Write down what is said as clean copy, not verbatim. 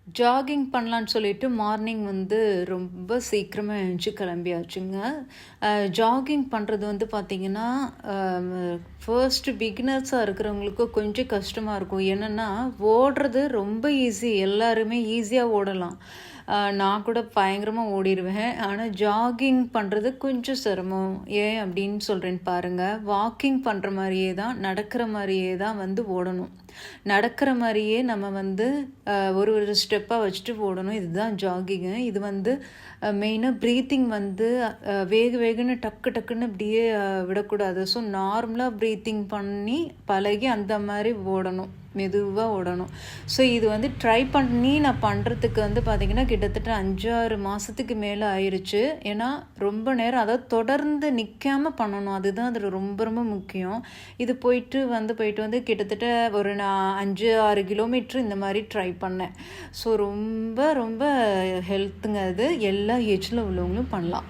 Jogging பண்ணலான்னு சொல்லிட்டு morning வந்து ரொம்ப சீக்கிரமாக எழுந்துச்சி கிளம்பியாச்சுங்க. ஜாகிங் பண்ணுறது வந்து பார்த்திங்கன்னா, ஃபர்ஸ்ட்டு பிகினர்ஸாக இருக்கிறவங்களுக்கு கொஞ்சம் கஷ்டமாக இருக்கும். என்னென்னா, ஓடுறது ரொம்ப ஈஸி, எல்லாருமே ஈஸியாக ஓடலாம். நான் கூட பயங்கரமாக ஓடிடுவேன். ஆனால் ஜாகிங் பண்ணுறது கொஞ்சம் சிரமம். ஏன் அப்படின்னு சொல்கிறேன்னு பாருங்கள். வாக்கிங் பண்ணுற மாதிரியே தான், நடக்கிற மாதிரியே தான் வந்து ஓடணும். நடக்கிற மாதிரியே நம்ம வந்து ஒரு ஒரு ஸ்டெப்பாக வச்சுட்டு ஓடணும். இதுதான் ஜாகிங்கு. இது வந்து மெயினாக ப்ரீத்திங் வந்து வேகன்னு டக்குன்னு இப்படியே விடக்கூடாது. ஸோ நார்மலாக ப்ரீத்திங் பண்ணி பழகி அந்த மாதிரி ஓடணும், மெதுவாக ஓடணும். ஸோ இது வந்து ட்ரை பண்ணி நான் பண்ணுறதுக்கு வந்து பார்த்திங்கன்னா கிட்டத்தட்ட 5-6 மாதத்துக்கு மேலே ஆயிடுச்சு. ஏன்னா ரொம்ப நேரம், அதாவது தொடர்ந்து நிற்காமல் பண்ணணும். அதுதான் அதில் ரொம்ப ரொம்ப முக்கியம். இது போயிட்டு வந்து கிட்டத்தட்ட ஒரு நான் 5-6 கிலோமீட்ரு இந்த மாதிரி ட்ரை பண்ணேன். ஸோ ரொம்ப ரொம்ப ஹெல்த்துங்க அது. எல்லா ஏஜில் உள்ளவங்களும் பண்ணலாம்.